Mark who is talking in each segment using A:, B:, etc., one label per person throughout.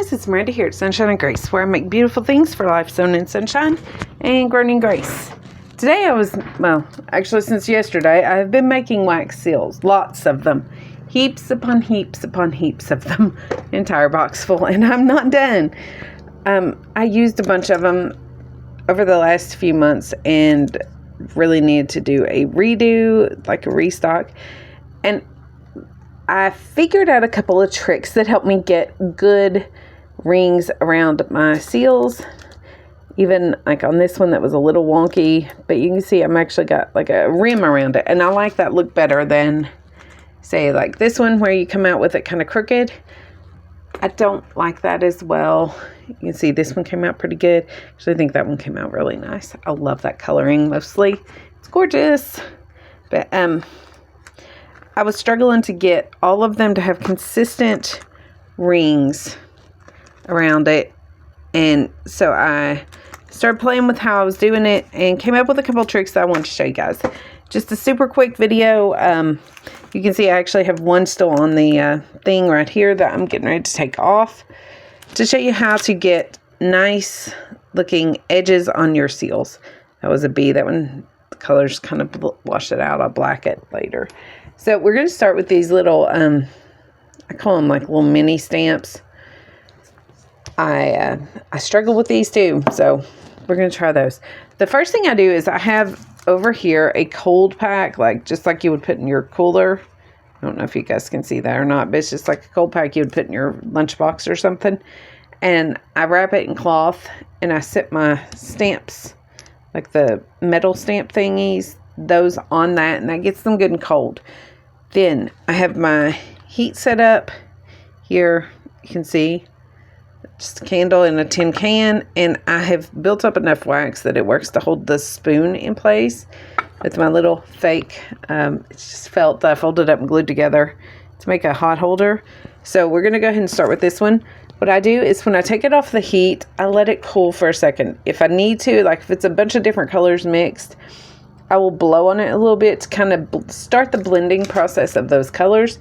A: guys, it's Miranda here at Sunshine and Grace, where I make beautiful things for life sown in sunshine and grown in grace. Today actually since yesterday, I've been making wax seals, lots of them, heaps upon heaps upon heaps of them, entire box full, and I'm not done. I used a bunch of them over the last few months and really needed to do a redo, like a restock, and I figured out a couple of tricks that help me get good rings around my seals. Even like on this one that was a little wonky, but you can see I'm actually got like a rim around it. And I like that look better than, say, like this one where you come out with it kind of crooked. I don't like that as well. You can see this one came out pretty good. Actually, I think that one came out really nice. I love that coloring mostly. It's gorgeous. But I was struggling to get all of them to have consistent rings around it. And so I started playing with how I was doing it and came up with a couple tricks that I wanted to show you guys. Just a super quick video. You can see I actually have one still on the thing right here that I'm getting ready to take off to show you how to get nice looking edges on your seals. That was a B. That one, the colors kind of wash it out. I'll black it later. So we're going to start with these little, I call them like little mini stamps. I struggle with these too, so we're going to try those. The first thing I do is I have over here a cold pack, like just like you would put in your cooler. I don't know if you guys can see that or not, but it's just like a cold pack you would put in your lunchbox or something. And I wrap it in cloth and I set my stamps, like the metal stamp thingies, those on that, and that gets them good and cold. Then I have my heat set up here. You can see just a candle in a tin can, and I have built up enough wax that it works to hold the spoon in place with my little fake, it's just felt that I folded up and glued together to make a hot holder. So we're going to go ahead and start with this one. What I do is when I take it off the heat, I let it cool for a second. If I need to, like if it's a bunch of different colors mixed, I will blow on it a little bit to kind of start the blending process of those colors,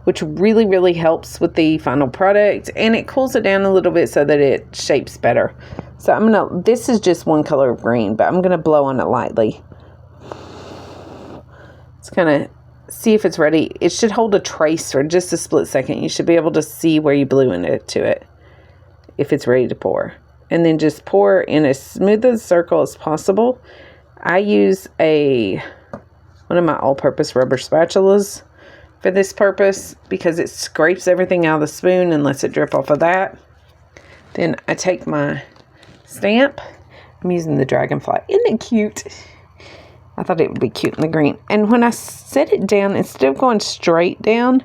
A: which really, really helps with the final product. And it cools it down a little bit so that it shapes better. So this is just one color of green, but I'm going to blow on it lightly. Let's kind of see if it's ready. It should hold a trace for just a split second. You should be able to see where you blew into it if it's ready to pour. And then just pour in as smooth a circle as possible. I use one of my all-purpose rubber spatulas for this purpose because it scrapes everything out of the spoon and lets it drip off of that. Then I take my stamp. I'm using the dragonfly. Isn't it cute? I thought it would be cute in the green. And when I set it down, instead of going straight down,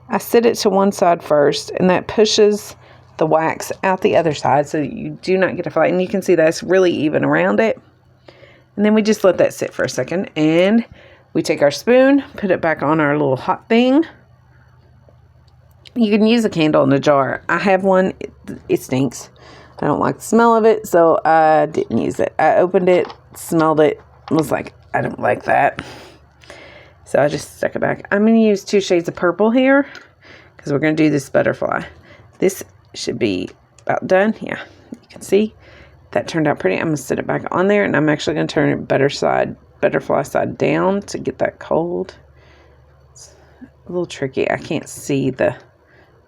A: I set it to one side first, and that pushes the wax out the other side so you do not get a flat. And you can see that's really even around it. And then we just let that sit for a second, and we take our spoon, put it back on our little hot thing. You can use a candle in a jar. I have one. It stinks. I don't like the smell of it, so I didn't use it. I opened it, smelled it, was like, I don't like that. So I just stuck it back. I'm going to use 2 shades of purple here because we're going to do this butterfly. This should be about done. Yeah, you can see. That turned out pretty. I'm going to set it back on there, and I'm actually going to turn it butterfly side down to get that cold. It's a little tricky. I can't see the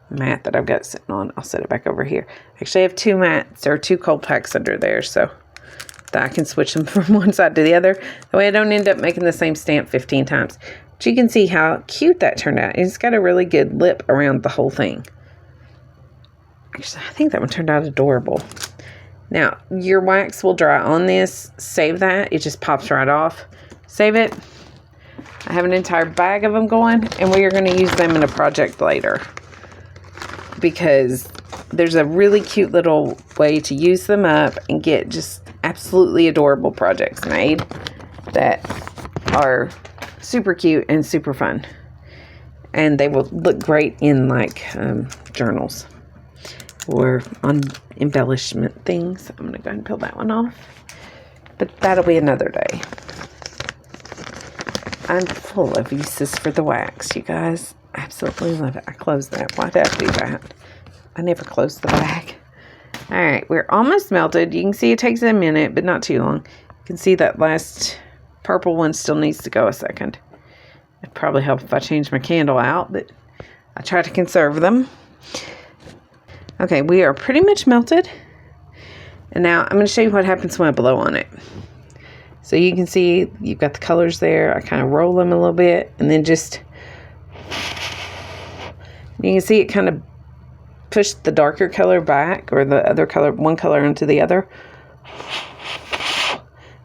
A: mat that I've got sitting on. I'll set it back over here. Actually, I have 2 mats or 2 cold packs under there, so that I can switch them from one side to the other. That way I don't end up making the same stamp 15 times. But you can see how cute that turned out. It's got a really good lip around the whole thing. Actually, I think that one turned out adorable. Now, your wax will dry on this. Save that. It just pops right off. Save it. I have an entire bag of them going, and we are going to use them in a project later because there's a really cute little way to use them up and get just absolutely adorable projects made that are super cute and super fun. And they will look great in like journals or on embellishment things. I'm going to go ahead and peel that one off. But that'll be another day. I'm full of uses for the wax, you guys. Absolutely love it. I closed that. Why did I do that? I never closed the bag. Alright, we're almost melted. You can see it takes a minute, but not too long. You can see that last purple one still needs to go a second. It'd probably help if I change my candle out, but I try to conserve them. Okay, we are pretty much melted. And now I'm going to show you what happens when I blow on it. So you can see you've got the colors there. I kind of roll them a little bit and then just, you can see it kind of push the darker color back, or the other color, one color into the other.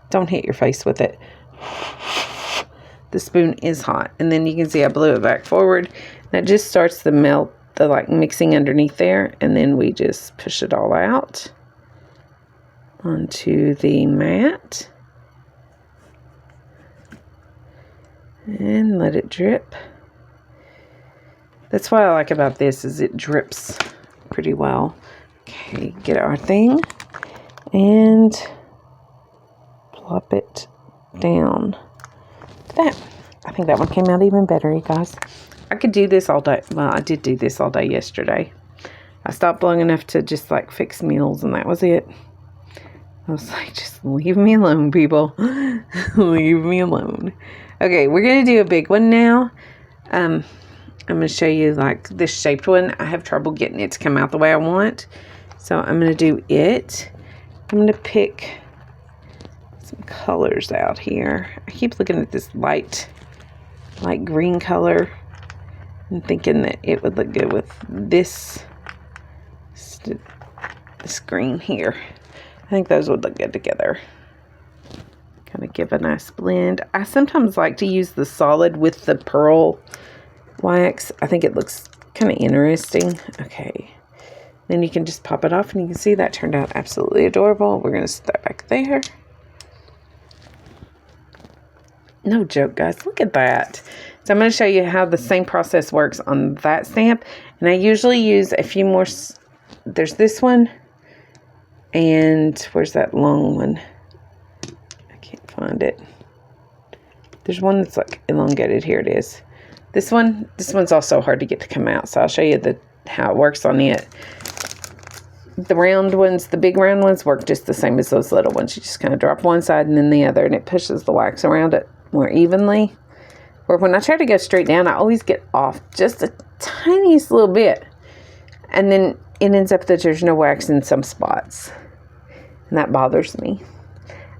A: Don't hit your face with it. The spoon is hot. And then you can see I blew it back forward. That just starts to melt, the like mixing underneath there. And then we just push it all out onto the mat. And let it drip. That's what I like about this, is it drips pretty well. Okay, get our thing and plop it down. That, I think that one came out even better, you guys. I could do this all day. Well, I did do this all day yesterday. I stopped long enough to just like fix meals, and that was it. I was like, just leave me alone, people. Leave me alone. Okay, we're going to do a big one now. I'm going to show you like this shaped one. I have trouble getting it to come out the way I want. So I'm going to do it. I'm going to pick some colors out here. I keep looking at this light green color and thinking that it would look good with this green here. I think those would look good together. Kind of give a nice blend. I sometimes like to use the solid with the pearl wax. I think it looks kind of interesting. Okay. Then you can just pop it off, and you can see that turned out absolutely adorable. We're going to start back there. No joke, guys. Look at that. So I'm going to show you how the same process works on that stamp. And I usually use a few more. There's this one. And where's that long one? I can't find it. There's one that's like elongated. Here it is. This one's also hard to get to come out. So I'll show you how it works on it. The round ones, the big round ones, work just the same as those little ones. You just kind of drop one side and then the other, and it pushes the wax around it more evenly. Or when I try to go straight down, I always get off just a tiniest little bit. And then it ends up that there's no wax in some spots. And that bothers me.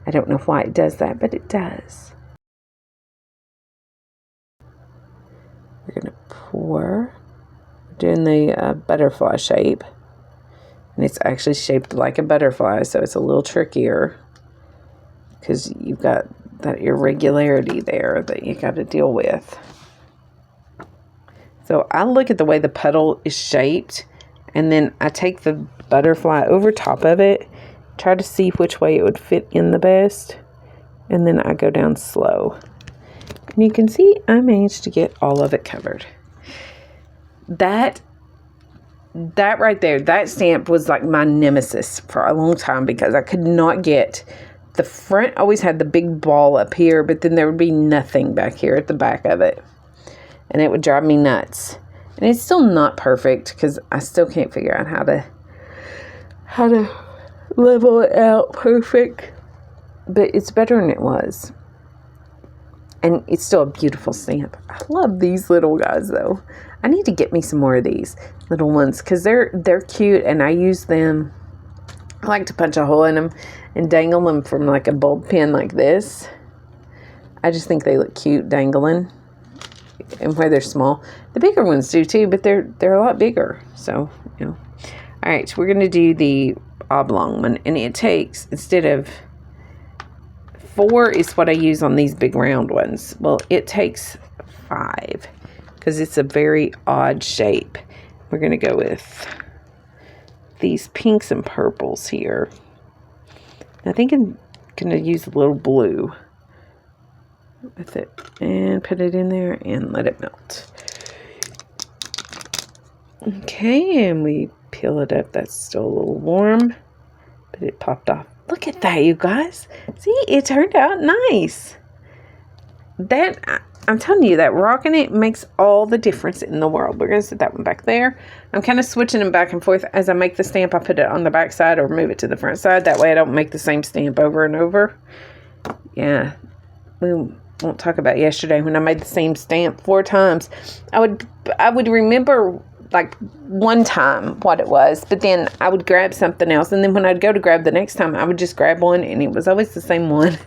A: I don't know why it does that, but it does. We're going to pour. We're doing the butterfly shape. And it's actually shaped like a butterfly, so it's a little trickier. Because you've got that irregularity there that you got to deal with. So I look at the way the petal is shaped, and then I take the butterfly over top of it, try to see which way it would fit in the best, and then I go down slow. And you can see I managed to get all of it covered. That right there, that stamp was like my nemesis for a long time, because I could not get the front. Always had the big ball up here, but then there would be nothing back here at the back of it, and it would drive me nuts. And it's still not perfect, because I still can't figure out how to level it out perfect, but it's better than it was. And it's still a beautiful stamp. I love these little guys, though. I need to get me some more of these little ones, because they're cute, and I use them. I like to punch a hole in them and dangle them from like a bulb pin like this. I just think they look cute dangling, and where they're small. The bigger ones do too, but they're a lot bigger. So, you know. All right, so we're going to do the oblong one, and it takes, instead of 4 is what I use on these big round ones. Well, it takes 5, because it's a very odd shape. We're going to go with these pinks and purples here. I think I'm going to use a little blue with it, and put it in there and let it melt. Okay, and we peel it up. That's still a little warm, but it popped off. Look at that, you guys. See, it turned out nice. That, I'm telling you that rocking it makes all the difference in the world. We're going to set that one back there. I'm kind of switching them back and forth. As I make the stamp, I put it on the back side or move it to the front side. That way I don't make the same stamp over and over. Yeah. We won't talk about yesterday when I made the same stamp 4 times. I would remember like one time what it was, but then I would grab something else, and then when I'd go to grab the next time, I would just grab one, and it was always the same one.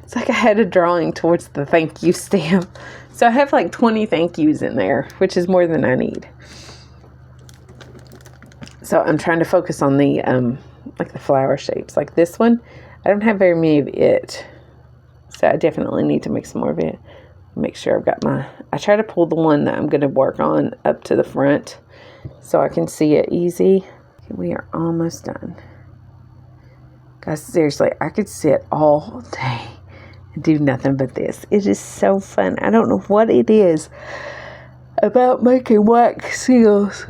A: It's like I had a drawing towards the thank you stamp. So I have like 20 thank yous in there, which is more than I need. So I'm trying to focus on the like the flower shapes. Like this one, I don't have very many of it, so I definitely need to make some more of it. Make sure I've got I try to pull the one that I'm going to work on up to the front so I can see it easy. We are almost done. Guys, seriously, I could sit all day and do nothing but this. It is so fun. I don't know what it is about making wax seals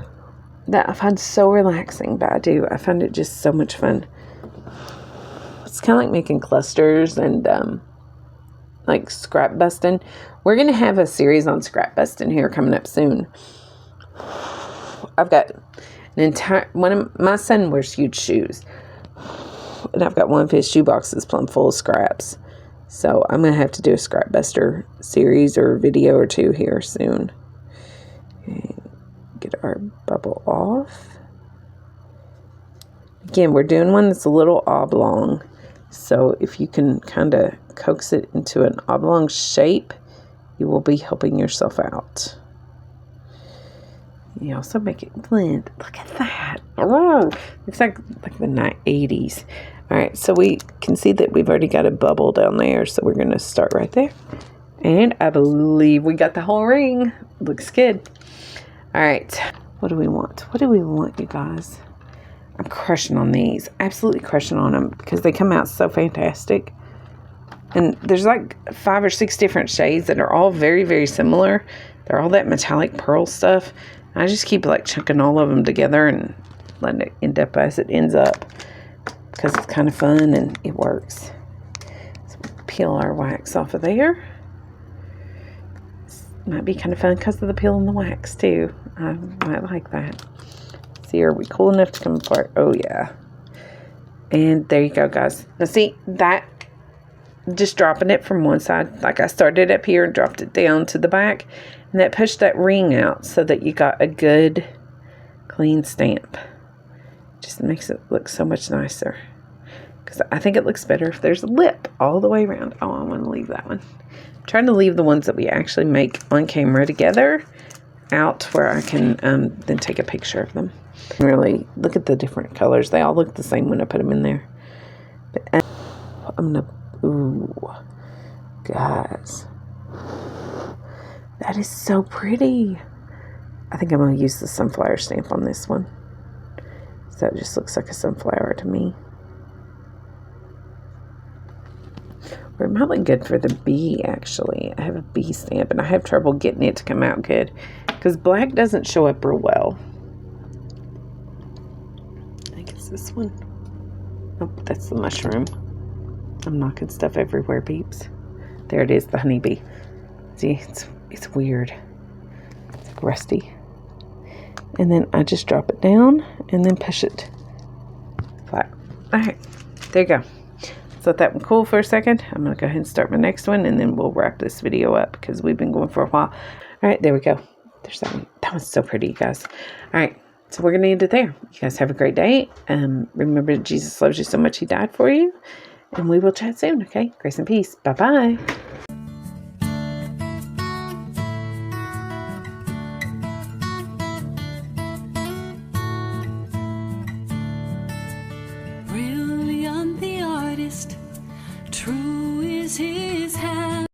A: that I find so relaxing, but I do. I find it just so much fun. It's kind of like making clusters and like scrap busting. We're going to have a series on scrap busting here coming up soon. I've got an entire, my son wears huge shoes, and I've got one of his shoe boxes plumb full of scraps. So I'm going to have to do a scrap buster series or video or 2 here soon. Okay, get our bubble off. Again, we're doing one that's a little oblong. So if you can kind of coax it into an oblong shape, you will be helping yourself out. You also make it blend. Look at that. Oh, looks like the 80s. All right, so we can see that we've already got a bubble down there. So we're going to start right there. And I believe we got the whole ring. Looks good. All right, what do we want? What do we want, you guys? I'm crushing on these. Absolutely crushing on them because they come out so fantastic. And there's like 5 or 6 different shades that are all very, very similar. They're all that metallic pearl stuff. I just keep like chunking all of them together and letting it end up as it ends up because it's kind of fun and it works. So we'll peel our wax off of there. This might be kind of fun because of the peel and the wax too. I might like that. See, are we cool enough to come apart? Oh yeah. And there you go, guys. Now see, that just dropping it from one side, like I started up here and dropped it down to the back, and that pushed that ring out so that you got a good clean stamp. Just makes it look so much nicer, because I think it looks better if there's a lip all the way around. Oh, I want to leave that one. I'm trying to leave the ones that we actually make on camera together out where I can then take a picture of them. Really look at the different colors. They all look the same when I put them in there. But I'm gonna, ooh, guys, that is so pretty. I think I'm gonna use the sunflower stamp on this one. So that just looks like a sunflower to me. Or it might look good for the bee, actually. I have a bee stamp, and I have trouble getting it to come out good because black doesn't show up real well. I think it's this one. Nope, that's the mushroom. I'm knocking stuff everywhere, peeps. There it is, the honeybee. See, it's weird. It's like rusty. And then I just drop it down and then push it flat. All right, there you go. So let that one cool for a second. I'm going to go ahead and start my next one, and then we'll wrap this video up because we've been going for a while. All right, there we go. There's that one. That one's so pretty, you guys. All right, so we're going to end it there. You guys have a great day. Remember, Jesus loves you so much, he died for you. And we will chat soon, okay? Grace and peace. Bye-bye.